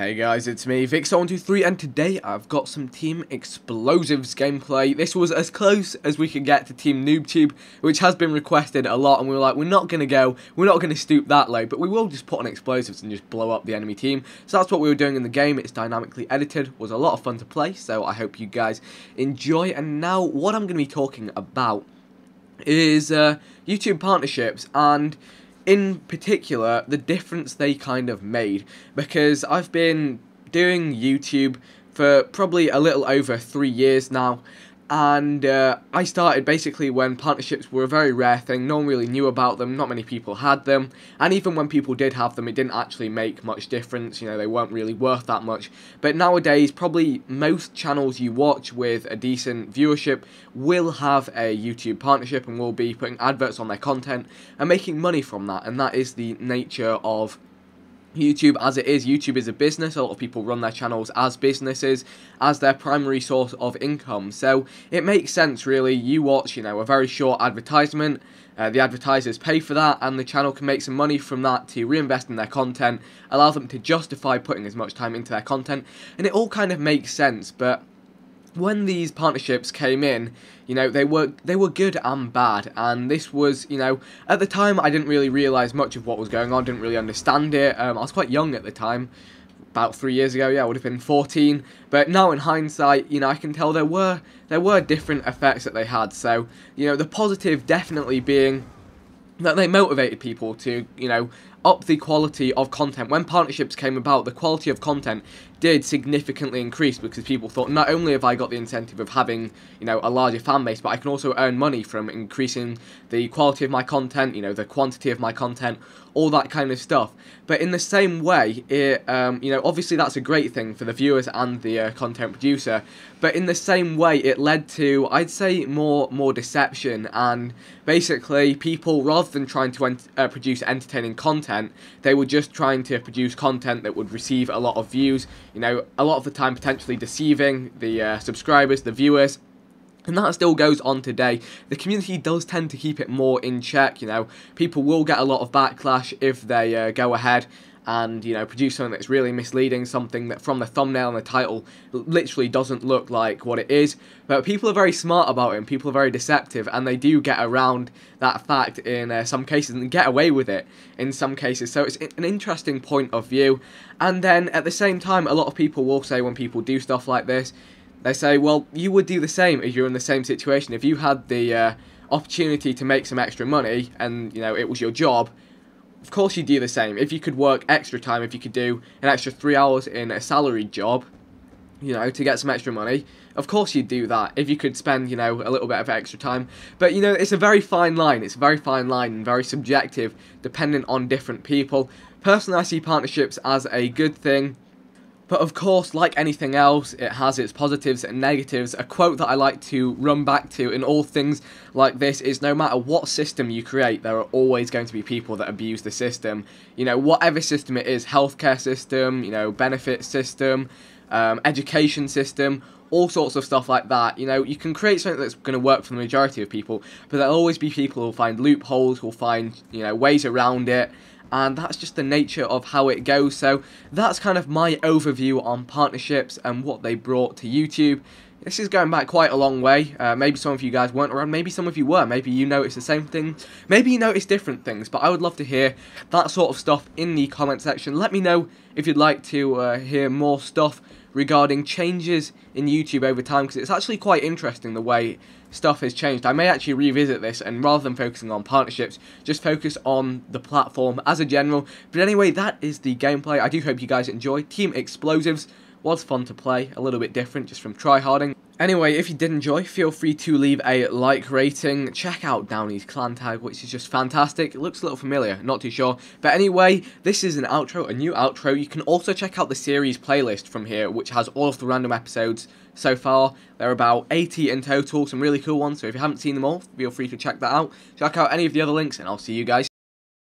Hey guys, it's me, Vix123, and today I've got some Team Explosives gameplay. This was as close as we could get to Team NoobTube, which has been requested a lot, and we were like, we're not going to stoop that low, but we will just put on explosives and just blow up the enemy team. So that's what we were doing in the game. It's dynamically edited, was a lot of fun to play, so I hope you guys enjoy. And now, what I'm going to be talking about is YouTube partnerships, and in particular, the difference they kind of made, because I've been doing YouTube for probably a little over 3 years now, and I started basically when partnerships were a very rare thing. No one really knew about them, not many people had them, and even when people did have them, it didn't actually make much difference. You know, they weren't really worth that much. But nowadays, probably most channels you watch with a decent viewership will have a YouTube partnership and will be putting adverts on their content and making money from that, and that is the nature of YouTube as it is. YouTube is a business. A lot of people run their channels as businesses, as their primary source of income. So it makes sense, really. You watch, a very short advertisement. The advertisers pay for that, and the channel can make some money from that to reinvest in their content, allow them to justify putting as much time into their content, and it all kind of makes sense. But when these partnerships came in, they were good and bad, and this was, at the time I didn't really realise much of what was going on, didn't really understand it. I was quite young at the time, about 3 years ago, I would have been 14, but now in hindsight, I can tell there were different effects that they had. So, the positive definitely being that they motivated people to, up the quality of content. When partnerships came about, the quality of content did significantly increase, because people thought, not only have I got the incentive of having, a larger fan base, but I can also earn money from increasing the quality of my content, the quantity of my content, all that kind of stuff. But in the same way, it, obviously that's a great thing for the viewers and the content producer, but in the same way it led to, I'd say, more deception, and basically people, rather than trying to produce entertaining content, they were just trying to produce content that would receive a lot of views, a lot of the time potentially deceiving the subscribers, the viewers. And that still goes on today. The community does tend to keep it more in check. People will get a lot of backlash if they go ahead and, produce something that's really misleading, something that from the thumbnail and the title literally doesn't look like what it is. But people are very smart about it, and people are very deceptive, and they do get around that fact in some cases, and get away with it in some cases. So it's an interesting point of view. And then at the same time, a lot of people will say, when people do stuff like this, they say, well, you would do the same if you're in the same situation. If you had the opportunity to make some extra money and, it was your job, of course you'd do the same. If you could work extra time, if you could do an extra 3 hours in a salaried job, to get some extra money, of course you'd do that. If you could spend, a little bit of extra time. But, it's a very fine line. It's a very fine line and very subjective, dependent on different people. Personally, I see partnerships as a good thing. But of course, like anything else, it has its positives and negatives. A quote that I like to run back to in all things like this is, no matter what system you create, there are always going to be people that abuse the system. Whatever system it is, healthcare system, benefit system, education system, all sorts of stuff like that. You can create something that's going to work for the majority of people, but there'll always be people who'll find loopholes, who'll find, ways around it. And that's just the nature of how it goes. So that's kind of my overview on partnerships and what they brought to YouTube. This is going back quite a long way. Maybe some of you guys weren't around, maybe some of you were, maybe you noticed the same thing, maybe you noticed different things, but I would love to hear that sort of stuff in the comment section. Let me know if you'd like to hear more stuff regarding changes in YouTube over time, because it's actually quite interesting the way stuff has changed. I may actually revisit this, and rather than focusing on partnerships, just focus on the platform as a general. But anyway, that is the gameplay. I do hope you guys enjoy. Team Explosives was fun to play, a little bit different just from tryharding. Anyway, if you did enjoy, feel free to leave a like rating. Check out Downey's clan tag, which is just fantastic. It looks a little familiar, not too sure. But anyway, this is an outro, a new outro. You can also check out the series playlist from here, which has all of the random episodes so far. There are about 80 in total, some really cool ones. So if you haven't seen them all, feel free to check that out. Check out any of the other links, and I'll see you guys